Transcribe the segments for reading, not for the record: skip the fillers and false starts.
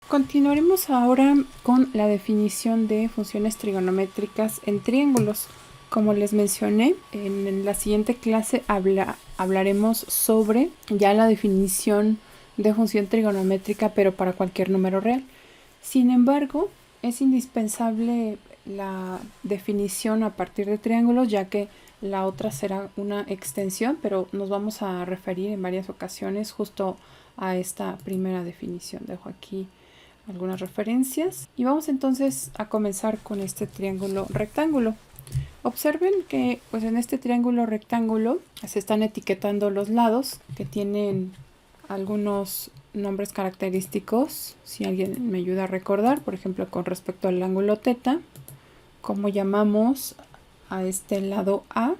Continuaremos ahora con la definición de funciones trigonométricas en triángulos. Como les mencioné, en la siguiente clase hablaremos sobre ya la definición de función trigonométrica, pero para cualquier número real. Sin embargo, es indispensable la definición a partir de triángulos, ya que la otra será una extensión, pero nos vamos a referir en varias ocasiones justo a esta primera definición. Dejo aquí algunas referencias y vamos entonces a comenzar con este triángulo rectángulo. Observen que pues en este triángulo rectángulo se están etiquetando los lados que tienen algunos nombres característicos. Si alguien me ayuda a recordar, por ejemplo, con respecto al ángulo θ, ¿cómo llamamos a este lado A?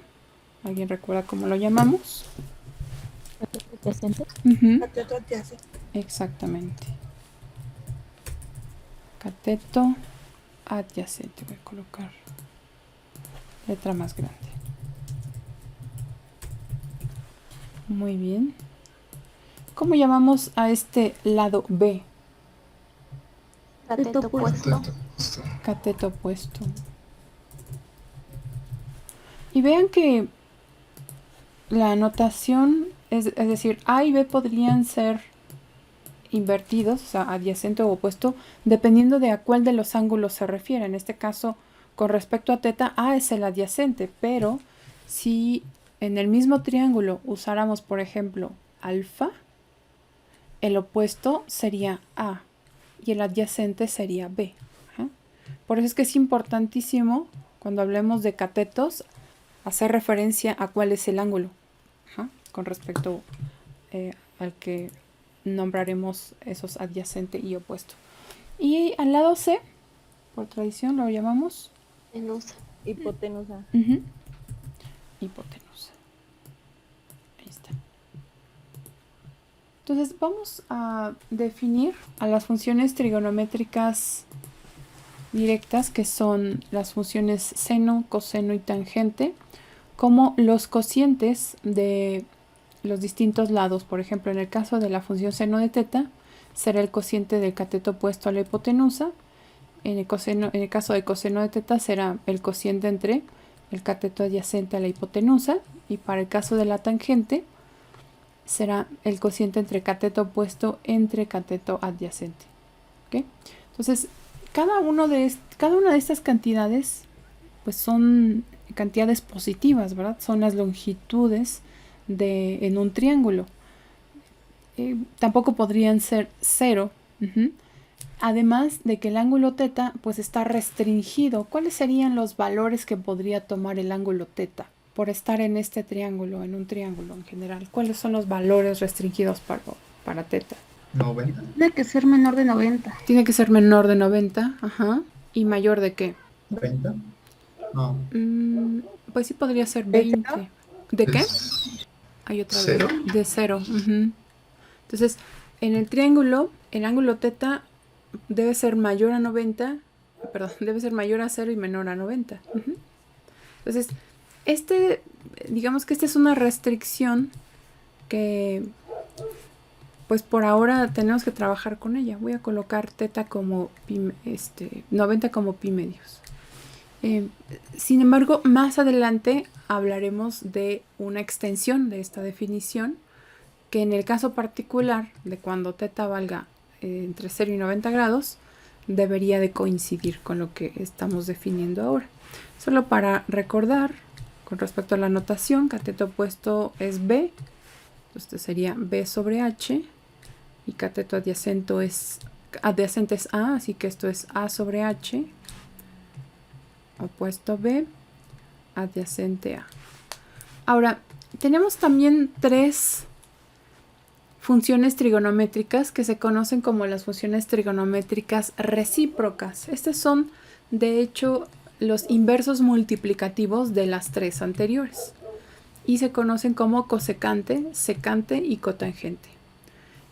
¿Alguien recuerda cómo lo llamamos? Adyacente. Cateto adyacente. Exactamente. Cateto adyacente. Voy a colocar letra más grande. Muy bien. ¿Cómo llamamos a este lado B? Cateto opuesto. Cateto opuesto. Y vean que la notación, es decir, A y B podrían ser invertidos, o sea, adyacente o opuesto, dependiendo de a cuál de los ángulos se refiere. En este caso, con respecto a θ, A es el adyacente, pero si en el mismo triángulo usáramos, por ejemplo, alfa, el opuesto sería A y el adyacente sería B. Por eso es que es importantísimo, cuando hablemos de catetos, hacer referencia a cuál es el ángulo con respecto al que nombraremos esos adyacente y opuesto. Y al lado C, por tradición lo llamamos Hipotenusa. Hipotenusa. Ahí está. Entonces vamos a definir a las funciones trigonométricas directas, que son las funciones seno, coseno y tangente, como los cocientes de los distintos lados. Por ejemplo, en el caso de la función seno de θ, será el cociente del cateto opuesto a la hipotenusa. En el caso de coseno de θ será el cociente entre el cateto adyacente a la hipotenusa. Y para el caso de la tangente será el cociente entre cateto opuesto entre cateto adyacente. ¿Okay? Entonces, cada una de estas cantidades pues son cantidades positivas, ¿verdad? Son las longitudes en un triángulo. Tampoco podrían ser 0. Además de que el ángulo θ pues está restringido. ¿Cuáles serían los valores que podría tomar el ángulo θ por estar en este triángulo, en un triángulo en general? ¿Cuáles son los valores restringidos para θ? 90. Tiene que ser menor de 90. Tiene que ser menor de 90, ¿Y mayor de qué? 30. No. Pues sí podría ser ¿De 20. cero? ¿De qué? Es Hay otra cero. vez. De 0. Entonces, en el triángulo, el ángulo θ debe ser mayor a 90, debe ser mayor a 0 y menor a 90. Entonces, digamos que esta es una restricción que, pues por ahora tenemos que trabajar con ella. Voy a colocar θ como 90 como pi medios. Sin embargo, más adelante hablaremos de una extensión de esta definición, que en el caso particular de cuando θ valga entre 0 y 90 grados, debería de coincidir con lo que estamos definiendo ahora. Solo para recordar, con respecto a la notación, cateto opuesto es B, entonces sería B sobre H, y cateto adyacente es A, así que esto es A sobre H, opuesto B, adyacente A. Ahora, tenemos también tres funciones trigonométricas que se conocen como las funciones trigonométricas recíprocas. Estas son, de hecho, los inversos multiplicativos de las tres anteriores y se conocen como cosecante, secante y cotangente.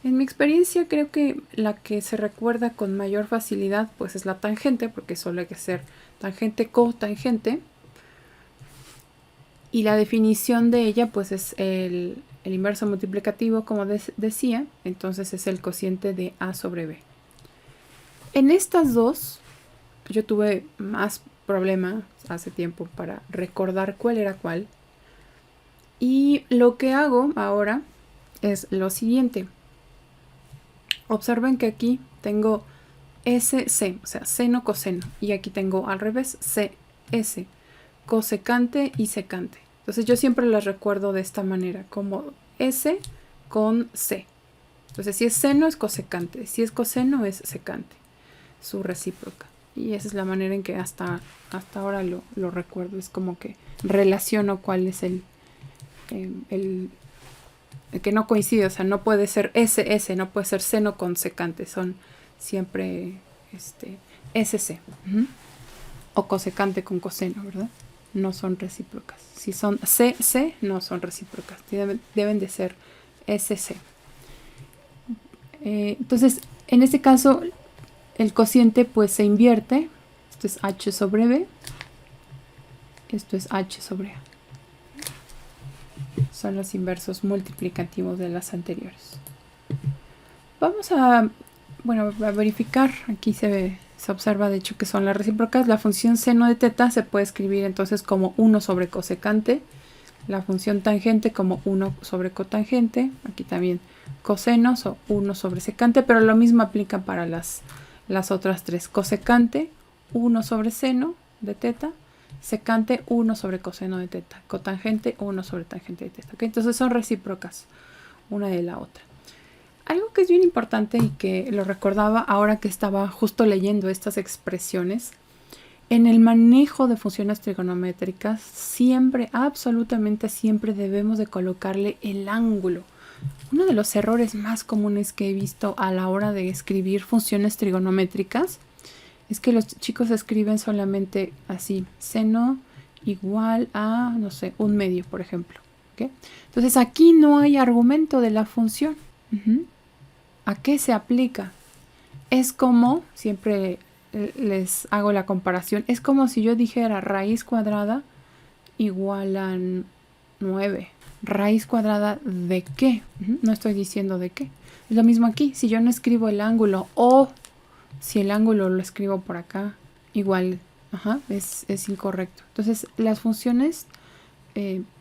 En mi experiencia creo que la que se recuerda con mayor facilidad pues es la tangente, porque suele ser tangente cotangente, y la definición de ella pues es el inverso multiplicativo, como decía, entonces es el cociente de A sobre B. En estas dos, yo tuve más problema hace tiempo para recordar cuál era cuál. Y lo que hago ahora es lo siguiente. Observen que aquí tengo SC, o sea, seno, coseno. Y aquí tengo al revés, CS, cosecante y secante. Entonces yo siempre las recuerdo de esta manera, como S con C. Entonces si es seno es cosecante, si es coseno es secante, su recíproca. Y esa es la manera en que hasta ahora lo recuerdo. Es como que relaciono cuál es el que no coincide. O sea, no puede ser SS, no puede ser seno con secante. Son siempre SC. O cosecante con coseno, ¿verdad? No son recíprocas. Si son CC, no son recíprocas. Deben de ser SC. Entonces, en este caso, el cociente pues se invierte. Esto es H sobre B. Esto es H sobre A. Son los inversos multiplicativos de las anteriores. Vamos a verificar. Aquí se observa de hecho que son las recíprocas. La función seno de teta se puede escribir entonces como 1 sobre cosecante. La función tangente como 1 sobre cotangente. Aquí también cosenos o 1 sobre secante, pero lo mismo aplica para las otras tres. Cosecante 1 sobre seno de teta. Secante 1 sobre coseno de teta. Cotangente 1 sobre tangente de teta. ¿Okay? Entonces son recíprocas una de la otra. Algo que es bien importante y que lo recordaba ahora que estaba justo leyendo estas expresiones, en el manejo de funciones trigonométricas siempre, absolutamente siempre debemos de colocarle el ángulo. Uno de los errores más comunes que he visto a la hora de escribir funciones trigonométricas es que los chicos escriben solamente así, seno igual a, no sé, 1/2, por ejemplo. ¿Okay? Entonces aquí no hay argumento de la función. ¿A qué se aplica? Es como, siempre les hago la comparación, es como si yo dijera raíz cuadrada igual a 9. ¿Raíz cuadrada de qué? No estoy diciendo de qué. Es lo mismo aquí. Si yo no escribo el ángulo o si el ángulo lo escribo por acá, igual es incorrecto. Entonces, las funciones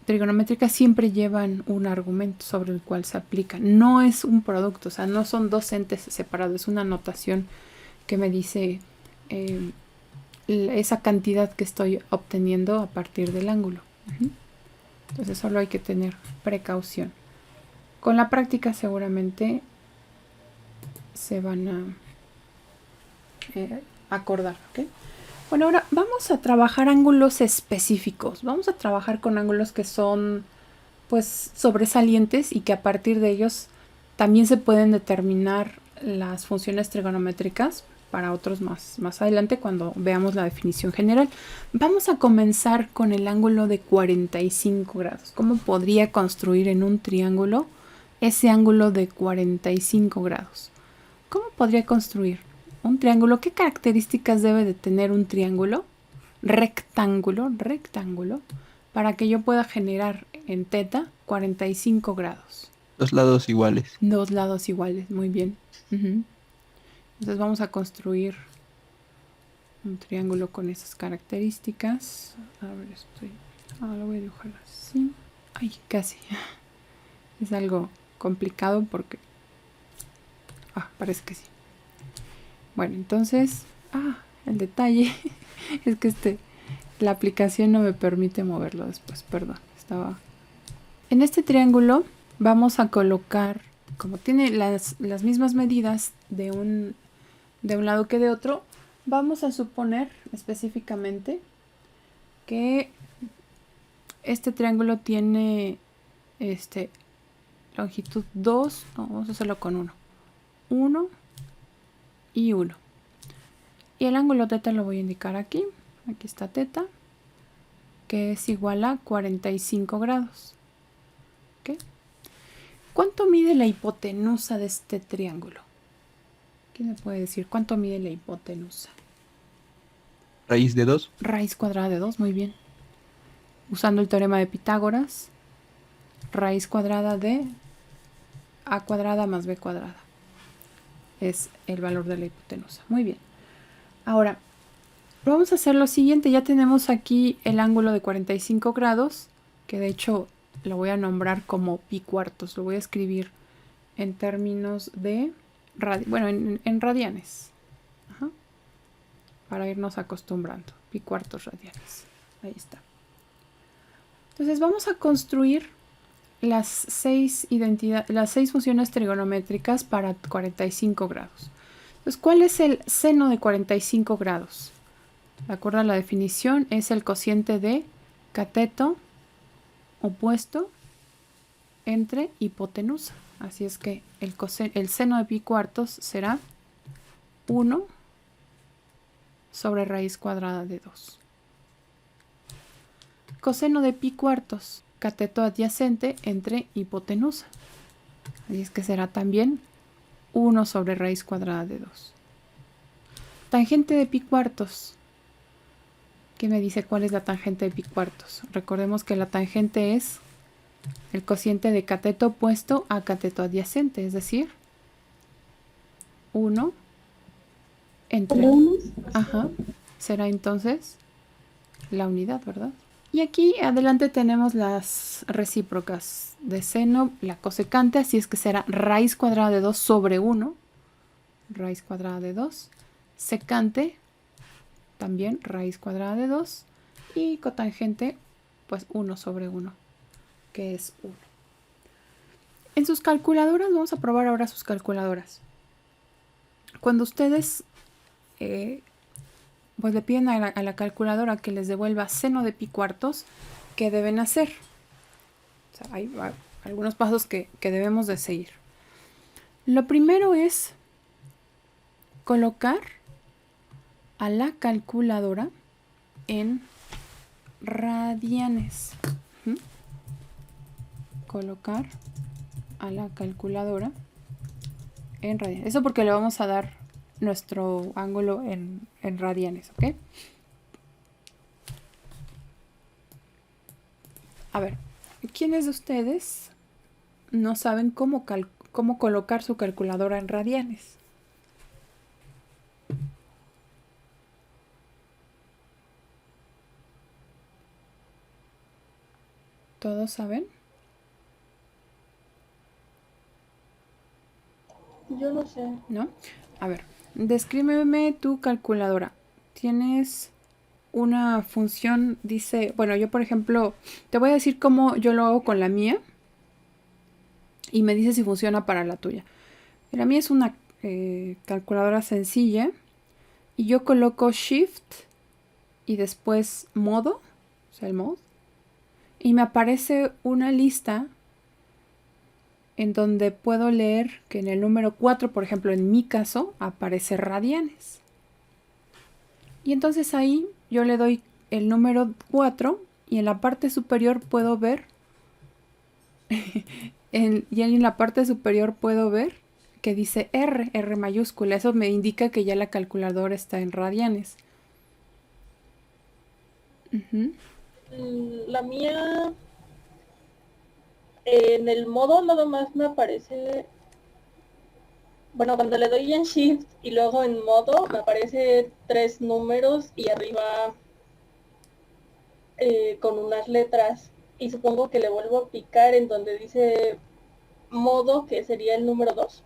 trigonométricas siempre llevan un argumento sobre el cual se aplica. No es un producto, o sea, no son dos entes separados. Es una notación que me dice esa cantidad que estoy obteniendo a partir del ángulo. Entonces solo hay que tener precaución. Con la práctica seguramente se van a acordar. ¿Okay? Bueno, ahora vamos a trabajar ángulos específicos. Vamos a trabajar con ángulos que son pues sobresalientes y que a partir de ellos también se pueden determinar las funciones trigonométricas para otros más adelante cuando veamos la definición general. Vamos a comenzar con el ángulo de 45 grados. ¿Cómo podría construir en un triángulo ese ángulo de 45 grados? ¿Cómo podría construir un triángulo? ¿Qué características debe de tener un triángulo? Rectángulo, para que yo pueda generar en teta 45 grados. Dos lados iguales. Dos lados iguales, muy bien. Entonces vamos a construir un triángulo con esas características. A ver, lo voy a dibujar así. Ay, casi. Es algo complicado porque... parece que sí. Bueno, entonces... el detalle es que la aplicación no me permite moverlo después. Perdón, estaba... En este triángulo vamos a colocar, como tiene las mismas medidas de un lado que de otro, vamos a suponer específicamente que este triángulo tiene longitud 2, no, vamos a hacerlo con 1. 1 y 1. Y el ángulo teta lo voy a indicar aquí. Aquí está teta, que es igual a 45 grados. ¿Okay? ¿Cuánto mide la hipotenusa de este triángulo? ¿Quién me puede decir cuánto mide la hipotenusa? Raíz de 2. Raíz cuadrada de 2, muy bien. Usando el teorema de Pitágoras, raíz cuadrada de a cuadrada más b cuadrada es el valor de la hipotenusa. Muy bien. Ahora, vamos a hacer lo siguiente. Ya tenemos aquí el ángulo de 45 grados, que de hecho lo voy a nombrar como pi cuartos. Lo voy a escribir en términos de, bueno, en radianes. Ajá. Para irnos acostumbrando. Pi cuartos radianes. Ahí está. Entonces vamos a construir las 6 funciones trigonométricas para 45 grados. Entonces, ¿cuál es el seno de 45 grados? De acuerdo a la definición, es el cociente de cateto opuesto entre hipotenusa. Así es que el seno de pi cuartos será 1 sobre raíz cuadrada de 2. Coseno de pi cuartos, cateto adyacente entre hipotenusa. Así es que será también 1 sobre raíz cuadrada de 2. Tangente de pi cuartos. ¿Qué me dice cuál es la tangente de pi cuartos? Recordemos que la tangente es el cociente de cateto opuesto a cateto adyacente, es decir, 1 entre... Ajá, será entonces la unidad, ¿verdad? Y aquí adelante tenemos las recíprocas de seno, la cosecante, así es que será raíz cuadrada de 2 sobre 1, raíz cuadrada de 2, secante, también raíz cuadrada de 2, y cotangente, pues 1 sobre 1, que es 1. En sus calculadoras, vamos a probar ahora sus calculadoras. Cuando ustedes pues le piden a la calculadora que les devuelva seno de pi cuartos, ¿qué deben hacer? O sea, hay algunos pasos que debemos de seguir. Lo primero es colocar a la calculadora en radianes. Colocar a la calculadora en radianes. Eso porque le vamos a dar nuestro ángulo en radianes, ¿ok? A ver, ¿quiénes de ustedes no saben cómo colocar su calculadora en radianes? ¿Todos saben? Yo no sé. ¿No? A ver, descríbeme tu calculadora. Tienes una función, dice, bueno, yo por ejemplo, te voy a decir cómo yo lo hago con la mía y me dice si funciona para la tuya. La mía es una calculadora sencilla y yo coloco Shift y después modo, o sea, el mod, y me aparece una lista en donde puedo leer que en el número 4, por ejemplo, en mi caso, aparece radianes. Y entonces ahí yo le doy el número 4 y en la parte superior puedo ver, y en la parte superior puedo ver que dice R mayúscula. Eso me indica que ya la calculadora está en radianes. La mía, en el modo nada más me aparece, bueno, cuando le doy en Shift y luego en modo me aparece 3 números y arriba con unas letras, y supongo que le vuelvo a picar en donde dice modo, que sería el número 2.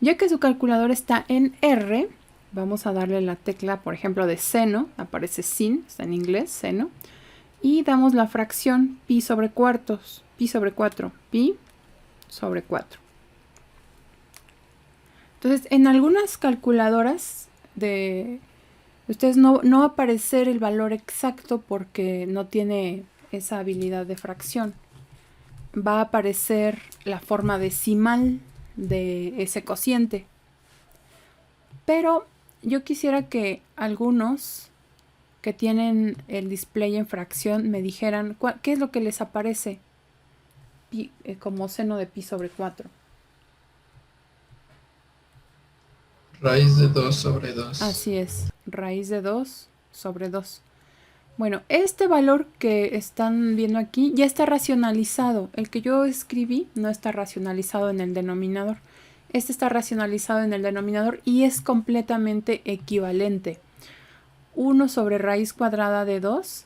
Ya que su calculadora está en R, vamos a darle la tecla, por ejemplo, de seno, aparece sin, está en inglés, seno, y damos la fracción pi sobre cuartos, pi sobre 4, pi sobre 4. Entonces, en algunas calculadoras de ustedes no va a aparecer el valor exacto porque no tiene esa habilidad de fracción. Va a aparecer la forma decimal de ese cociente. Pero yo quisiera que algunos que tienen el display en fracción me dijeran qué es lo que les aparece como seno de pi sobre 4. Raíz de 2 sobre 2. Así es, raíz de 2 sobre 2. Bueno, este valor que están viendo aquí ya está racionalizado. El que yo escribí no está racionalizado en el denominador. Este está racionalizado en el denominador y es completamente equivalente. 1 sobre raíz cuadrada de 2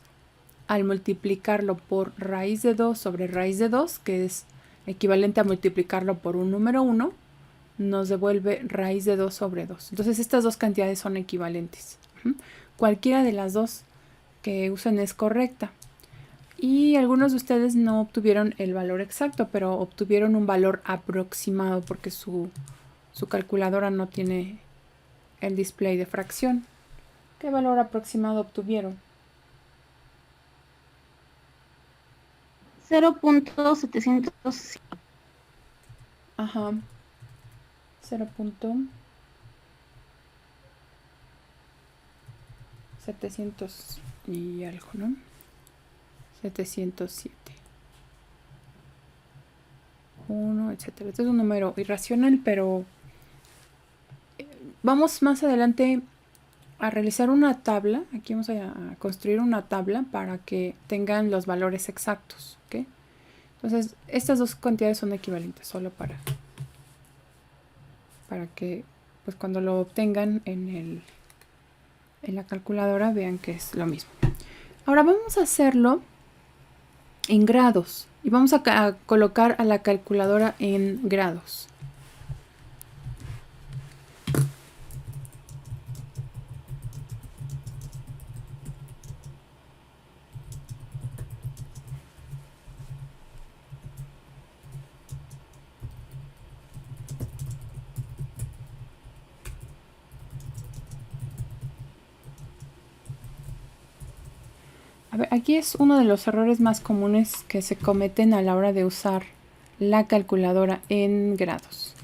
al multiplicarlo por raíz de 2 sobre raíz de 2, que es equivalente a multiplicarlo por un número 1, nos devuelve raíz de 2 sobre 2. Entonces estas dos cantidades son equivalentes. Cualquiera de las dos que usen es correcta. Y algunos de ustedes no obtuvieron el valor exacto, pero obtuvieron un valor aproximado porque su calculadora no tiene el display de fracción. ¿Qué valor aproximado obtuvieron? 0.700. Ajá. 0.700 y algo, ¿no? 707. 1, etcétera. Este es un número irracional, pero vamos más adelante a realizar una tabla. Aquí vamos a construir una tabla para que tengan los valores exactos, ¿ok? Entonces, estas dos cantidades son equivalentes, solo para que pues cuando lo obtengan en la calculadora vean que es lo mismo. Ahora vamos a hacerlo en grados y vamos a colocar a la calculadora en grados. A ver, aquí es uno de los errores más comunes que se cometen a la hora de usar la calculadora en grados.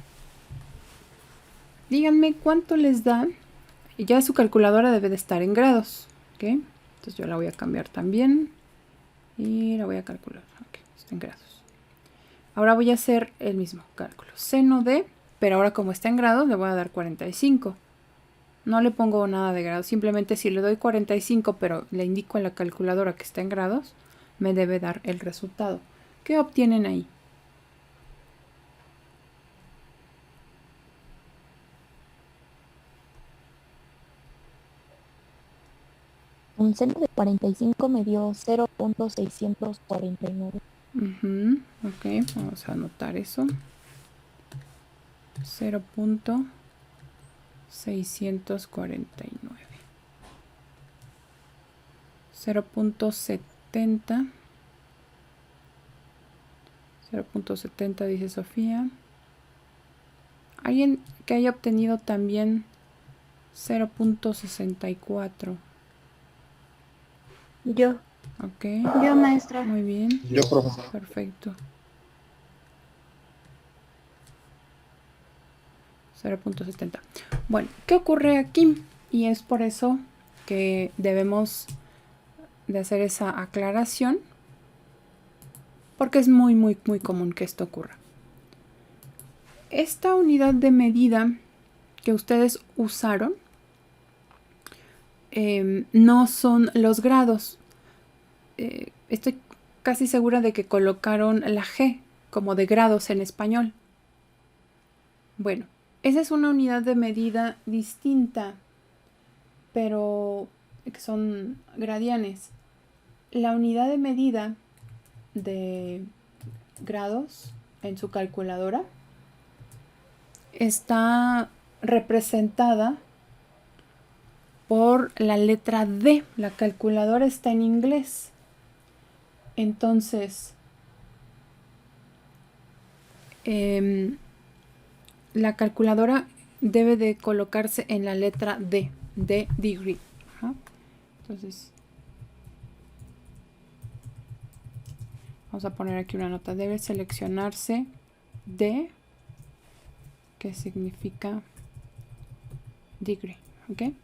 Díganme cuánto les da. Ya su calculadora debe de estar en grados, ¿ok? Entonces yo la voy a cambiar también y la voy a calcular. Ok, está en grados. Ahora voy a hacer el mismo cálculo. Seno de, pero ahora como está en grados le voy a dar 45. No le pongo nada de grados, simplemente si le doy 45 pero le indico a la calculadora que está en grados, me debe dar el resultado. ¿Qué obtienen ahí? Un seno de 45 me dio 0.649. Ok, vamos a anotar eso. 0.649. 0.70. 0.70 dice Sofía. Alguien que haya obtenido también 0.64. Yo. Ok. Yo, maestra. Muy bien. Yo, profesor. Perfecto. 0.70. Bueno, ¿qué ocurre aquí? Y es por eso que debemos de hacer esa aclaración, porque es muy común que esto ocurra. Esta unidad de medida que ustedes usaron no son los grados. Estoy casi segura de que colocaron la G como de grados en español. Bueno, esa es una unidad de medida distinta, pero que son gradianes. La unidad de medida de grados en su calculadora está representada por la letra D. La calculadora está en inglés. Entonces, la calculadora debe de colocarse en la letra D, de degree. Ajá. Entonces, vamos a poner aquí una nota. Debe seleccionarse D, que significa degree, ¿ok?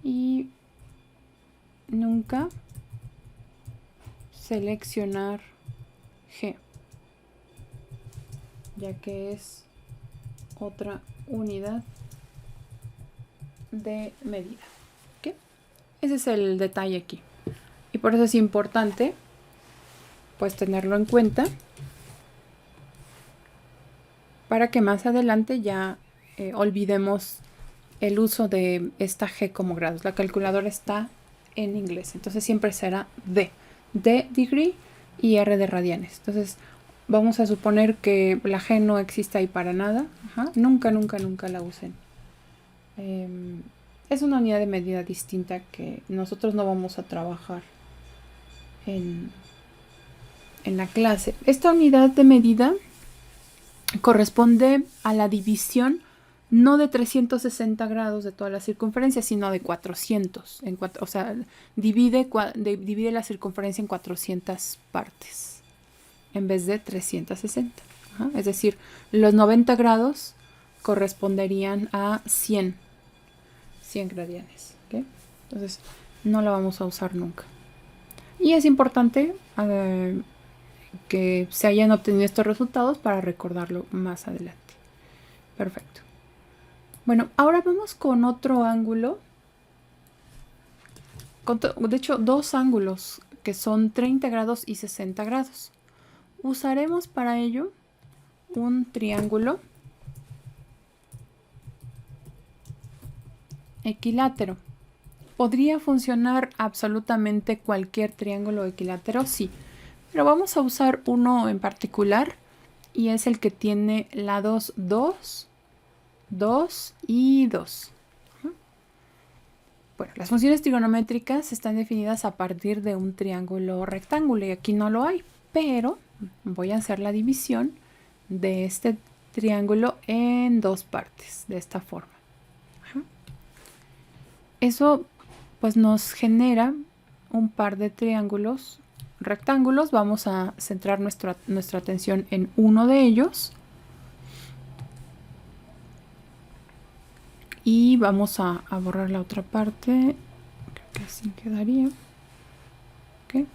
Y nunca seleccionar G, ya que es otra unidad de medida, ¿ok? Ese es el detalle aquí. Y por eso es importante pues tenerlo en cuenta para que más adelante ya olvidemos el uso de esta G como grados. La calculadora está en inglés, entonces siempre será D degree y R de radianes. Entonces vamos a suponer que la G no existe ahí para nada. Ajá. Nunca la usen. Es una unidad de medida distinta que nosotros no vamos a trabajar en la clase. Esta unidad de medida corresponde a la división no de 360 grados de toda la circunferencia, sino de 400. O sea, divide la circunferencia en 400 partes en vez de 360. Ajá. Es decir, los 90 grados corresponderían a 100 radianes. ¿Okay? Entonces, no la vamos a usar nunca. Y es importante que se hayan obtenido estos resultados para recordarlo más adelante. Perfecto. Bueno, ahora vamos con otro ángulo. De hecho, dos ángulos que son 30 grados y 60 grados. Usaremos para ello un triángulo equilátero. ¿Podría funcionar absolutamente cualquier triángulo equilátero? Sí. Pero vamos a usar uno en particular y es el que tiene lados 2, 2 y 2. Bueno, las funciones trigonométricas están definidas a partir de un triángulo rectángulo y aquí no lo hay, pero voy a hacer la división de este triángulo en dos partes, de esta forma. Eso pues nos genera un par de triángulos rectángulos. Vamos a centrar nuestra atención en uno de ellos. Y vamos a borrar la otra parte. Creo que así quedaría. ¿Okay?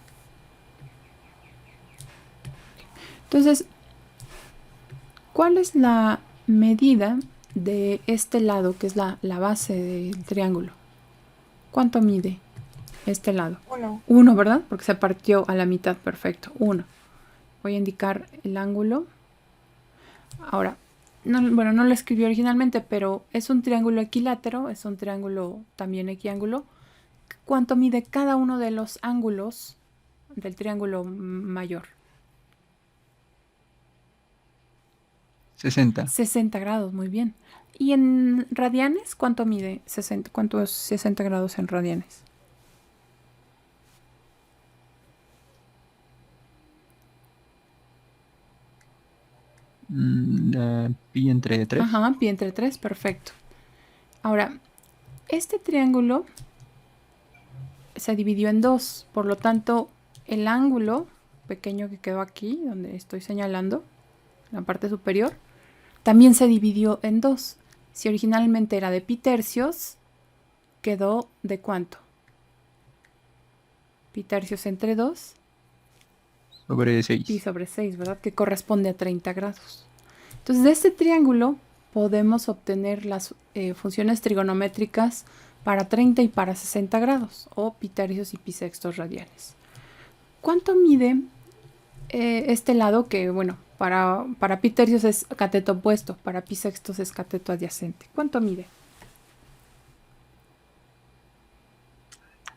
Entonces, ¿cuál es la medida de este lado, que es la base del triángulo? ¿Cuánto mide este lado? 1. 1, ¿verdad? Porque se partió a la mitad. Perfecto. 1. Voy a indicar el ángulo. Ahora, bueno, no lo escribí originalmente, pero es un triángulo equilátero, es un triángulo también equiángulo. ¿Cuánto mide cada uno de los ángulos del triángulo mayor? 60. 60 grados, muy bien. ¿Y en radianes cuánto mide? ¿Cuánto es 60 grados en radianes? Pi entre 3. Ajá, pi entre 3, perfecto. Ahora, este triángulo se dividió en dos, por lo tanto, el ángulo pequeño que quedó aquí, donde estoy señalando, la parte superior, también se dividió en dos. Si originalmente era de pi tercios, quedó ¿de cuánto? Pi tercios entre 2. Sobre 6. Pi sobre 6, ¿verdad? Que corresponde a 30 grados. Entonces, de este triángulo podemos obtener las funciones trigonométricas para 30 y para 60 grados, o pi tercios y pi sextos radianes. ¿Cuánto mide este lado? Que, bueno, para pi tercios es cateto opuesto, para pi sextos es cateto adyacente. ¿Cuánto mide?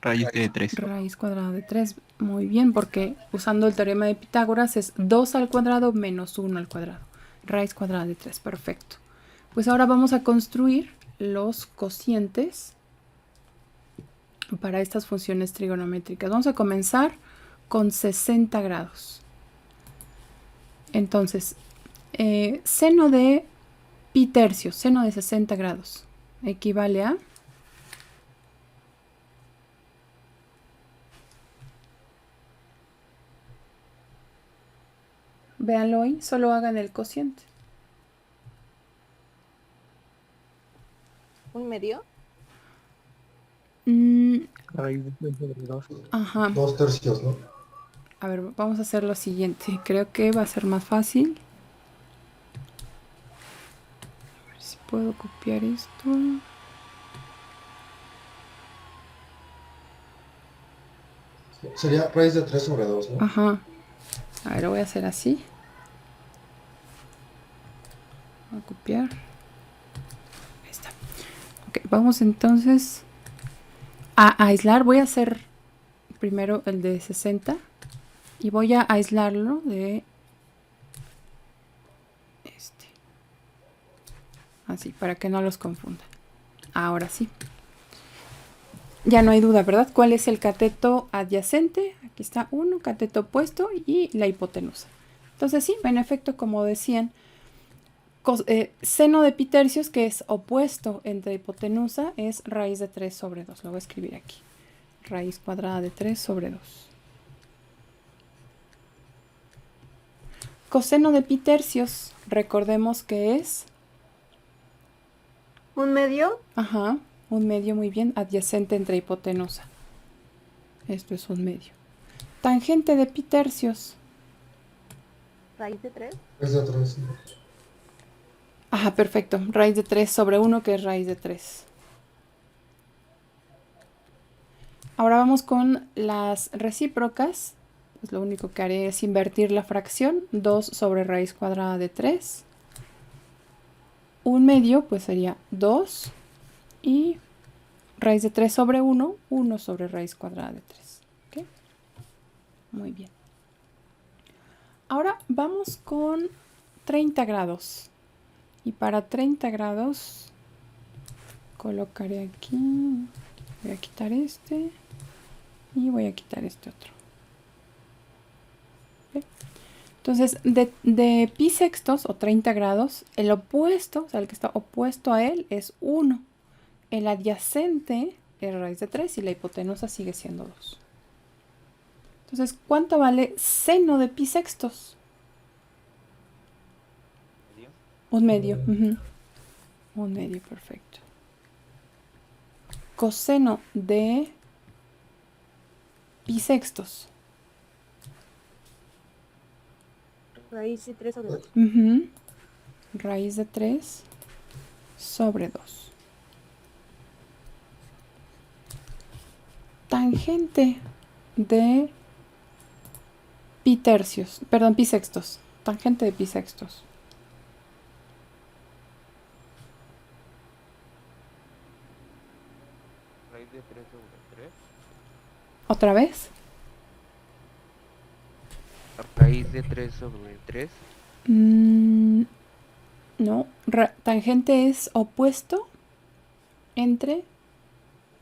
Raíz de 3. Raíz cuadrada de 3. Muy bien, porque usando el teorema de Pitágoras es 2 al cuadrado menos 1 al cuadrado. Raíz cuadrada de 3, perfecto. Pues ahora vamos a construir los cocientes para estas funciones trigonométricas. Vamos a comenzar con 60 grados. Entonces, seno de pi tercios, seno de 60 grados, equivale a... Véanlo hoy, solo hagan el cociente. ¿1 medio? Raíz de 2 sobre 2. Ajá. 2 tercios, ¿no? A ver, vamos a hacer lo siguiente. Creo que va a ser más fácil. A ver si puedo copiar esto. Sería raíz de 3 sobre 2, ¿no? Ajá. A ver, lo voy a hacer así. Voy a copiar. Ahí está. Ok, vamos entonces a aislar. Voy a hacer primero el de 60 y voy a aislarlo de este. Así, para que no los confunda. Ahora sí. Ya no hay duda, ¿verdad? ¿Cuál es el cateto adyacente? Aquí está uno, cateto opuesto y la hipotenusa. Entonces sí, en efecto, como decían, seno de pi tercios, que es opuesto entre hipotenusa, es raíz de 3 sobre 2. Lo voy a escribir aquí. Raíz cuadrada de 3 sobre 2. Coseno de pi tercios, recordemos que es... ¿Un medio? Ajá, un medio, muy bien, adyacente entre hipotenusa. Esto es un medio. Tangente de pi tercios. ¿Raíz de 3? Es de 3. Ajá, perfecto. Raíz de 3 sobre 1, que es raíz de 3. Ahora vamos con las recíprocas. Pues lo único que haré es invertir la fracción. 2 sobre raíz cuadrada de 3. Un medio, pues sería 2. Y raíz de 3 sobre 1, 1 sobre raíz cuadrada de 3. ¿Ok? Muy bien. Ahora vamos con 30 grados. Y para 30 grados colocaré aquí, voy a quitar este y voy a quitar este otro. ¿Okay? Entonces, de pi sextos o 30 grados, el opuesto, o sea, el que está opuesto a él es 1. El adyacente es raíz de 3 y la hipotenusa sigue siendo 2. Entonces, ¿cuánto vale seno de pi sextos? Un medio. Un medio, perfecto. Coseno de pi sextos. Raíz de 3 sobre 2. Raíz de 3 sobre 2. Tangente de pi tercios. Perdón, pi sextos. Tangente de pi sextos. Raíz de 3 sobre 3. ¿Otra vez? Raíz de 3 sobre 3. No. Tangente es opuesto entre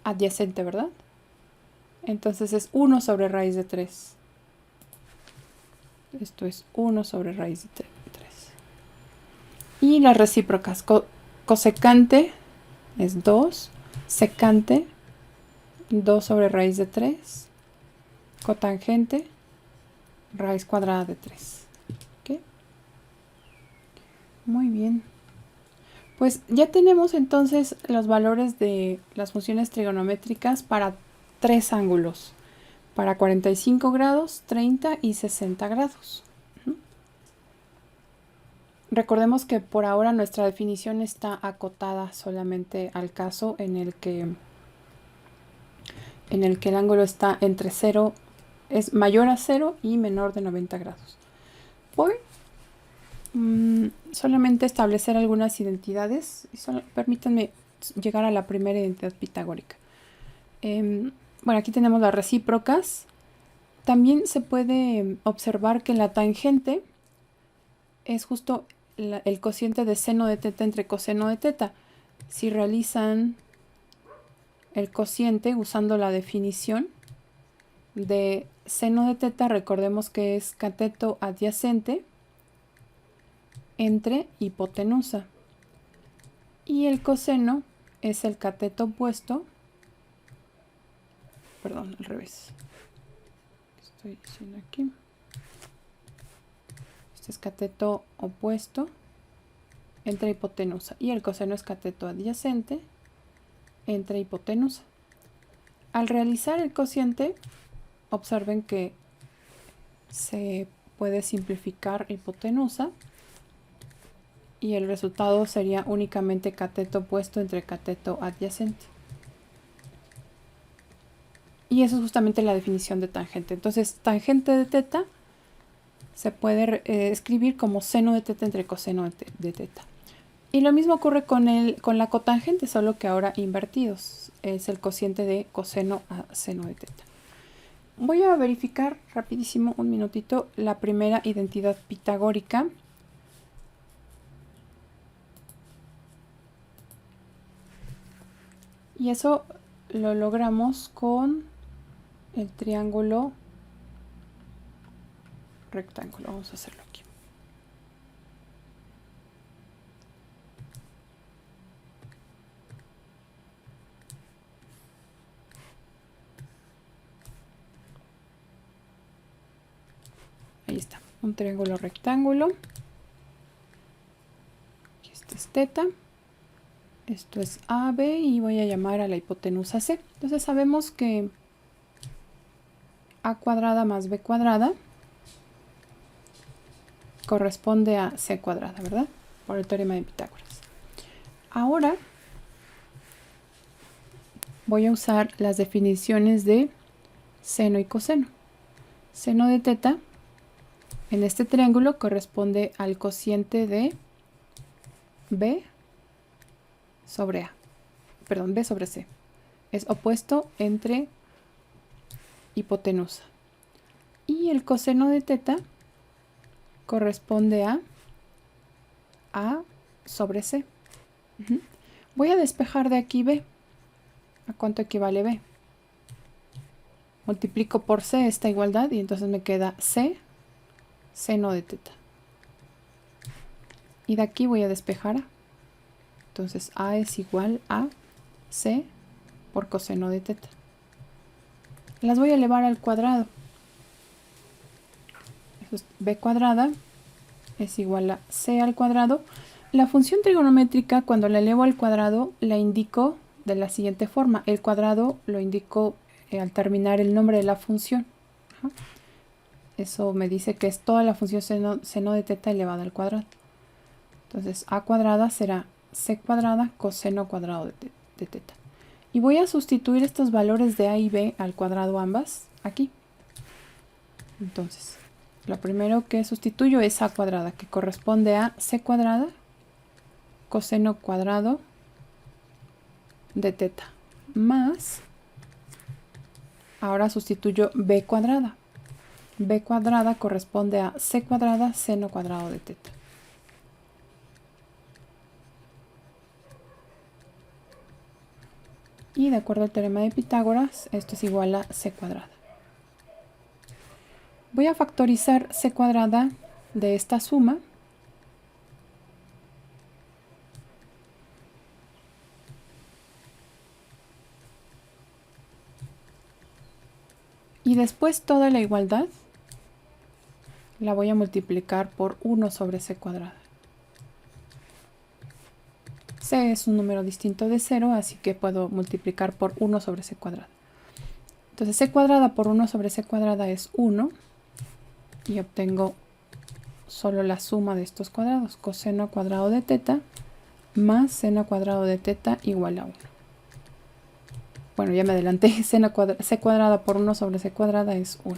adyacente, ¿verdad? Entonces es 1 sobre raíz de 3. Esto es 1 sobre raíz de 3. Y las recíprocas. Cosecante es 2. Secante 2 sobre raíz de 3. Cotangente raíz cuadrada de 3. ¿Ok? Muy bien. Pues ya tenemos entonces los valores de las funciones trigonométricas para 3 ángulos. Para 45 grados, 30 y 60 grados. Recordemos que por ahora nuestra definición está acotada solamente al caso en el que el ángulo está entre 0, es mayor a 0 y menor de 90 grados. Voy solamente establecer algunas identidades. Permítanme llegar a la primera identidad pitagórica. Bueno, aquí tenemos las recíprocas. También se puede observar que la tangente es justo el cociente de seno de teta entre coseno de teta. Si realizan el cociente usando la definición de seno de teta, recordemos que es cateto adyacente entre hipotenusa. Y el coseno es el cateto opuesto. Perdón, al revés. Estoy diciendo aquí. Este es cateto opuesto entre hipotenusa. Y el coseno es cateto adyacente entre hipotenusa. Al realizar el cociente, observen que se puede simplificar hipotenusa. Y el resultado sería únicamente cateto opuesto entre cateto adyacente. Y eso es justamente la definición de tangente. Entonces, tangente de teta se puede escribir como seno de teta entre coseno de teta. Y lo mismo ocurre con la cotangente, solo que ahora invertidos. Es el cociente de coseno a seno de teta. Voy a verificar rapidísimo, un minutito, la primera identidad pitagórica. Y eso lo logramos con el triángulo rectángulo. Vamos a hacerlo aquí. Ahí está, un triángulo rectángulo. Aquí este es teta. Esto es AB y voy a llamar a la hipotenusa C. Entonces sabemos que A cuadrada más B cuadrada corresponde a C cuadrada, ¿verdad? Por el teorema de Pitágoras. Ahora voy a usar las definiciones de seno y coseno. Seno de teta en este triángulo corresponde al cociente de B sobre A. Perdón, B sobre C. Es opuesto entre hipotenusa. Y el coseno de teta corresponde a A sobre C. Voy a despejar de aquí B. ¿A cuánto equivale B? Multiplico por C esta igualdad y entonces me queda C seno de teta. Y de aquí voy a despejar A. Entonces A es igual a C por coseno de teta. Las voy a elevar al cuadrado. Entonces, B cuadrada es igual a C al cuadrado. La función trigonométrica, cuando la elevo al cuadrado, la indico de la siguiente forma. El cuadrado lo indico al terminar el nombre de la función. Ajá. Eso me dice que es toda la función seno de teta elevada al cuadrado. Entonces A cuadrada será C cuadrada coseno cuadrado de teta. Y voy a sustituir estos valores de A y B al cuadrado ambas aquí. Entonces, lo primero que sustituyo es A cuadrada, que corresponde a C cuadrada coseno cuadrado de teta, más, ahora sustituyo B cuadrada. B cuadrada corresponde a C cuadrada seno cuadrado de teta. Y de acuerdo al teorema de Pitágoras, esto es igual a C cuadrada. Voy a factorizar C cuadrada de esta suma. Y después toda la igualdad la voy a multiplicar por 1 sobre C cuadrada. C es un número distinto de 0, así que puedo multiplicar por 1 sobre C cuadrada. Entonces C cuadrada por 1 sobre C cuadrada es 1. Y obtengo solo la suma de estos cuadrados. Coseno cuadrado de teta más seno cuadrado de teta igual a 1. Bueno, ya me adelanté. C cuadrada por 1 sobre C cuadrada es 1.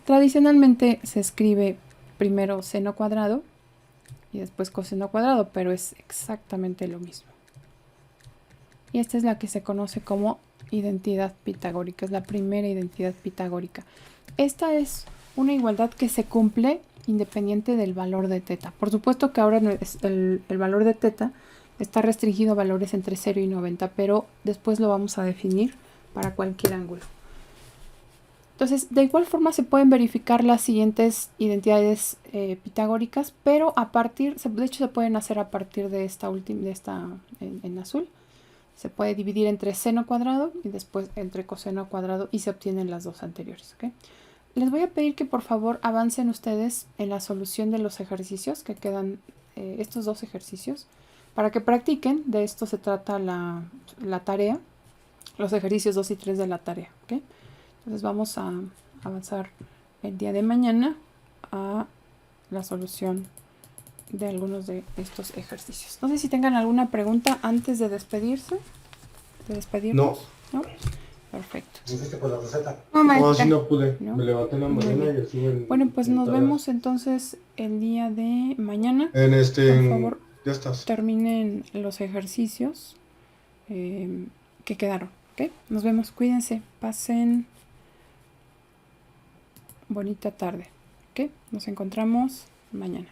Tradicionalmente se escribe primero seno cuadrado y después coseno cuadrado, pero es exactamente lo mismo. Y esta es la que se conoce como identidad pitagórica, es la primera identidad pitagórica. Esta es una igualdad que se cumple independiente del valor de teta. Por supuesto que ahora el valor de teta está restringido a valores entre 0 y 90, pero después lo vamos a definir para cualquier ángulo. Entonces, de igual forma se pueden verificar las siguientes identidades pitagóricas, pero de hecho se pueden hacer a partir de esta última, en azul. Se puede dividir entre seno cuadrado y después entre coseno cuadrado y se obtienen las dos anteriores. ¿Okay? Les voy a pedir que por favor avancen ustedes en la solución de los ejercicios que quedan, estos dos ejercicios, para que practiquen. De esto se trata la tarea, los ejercicios 2 y 3 de la tarea. ¿Okay? Entonces vamos a avanzar el día de mañana a la solución de algunos de estos ejercicios. No sé si tengan alguna pregunta antes de despedirse. ¿No? Perfecto. ¿Hiciste por la receta? No, No, maestra. sí no pude. ¿No? Me levanté en la mañana y estuve en... Bueno, pues en nos tareas. vemos entonces el día de mañana. En Por favor. Ya estás. terminen los ejercicios que quedaron. ¿Ok? Nos vemos. Cuídense. Pasen bonita tarde. ¿Ok? Nos encontramos mañana.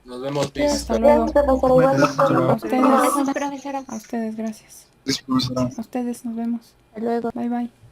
Nos vemos, Liz. Hasta luego. A ustedes. Nos vemos, profesora. A ustedes, gracias. Sí, profesora. A ustedes, nos vemos. Hasta luego. Bye bye.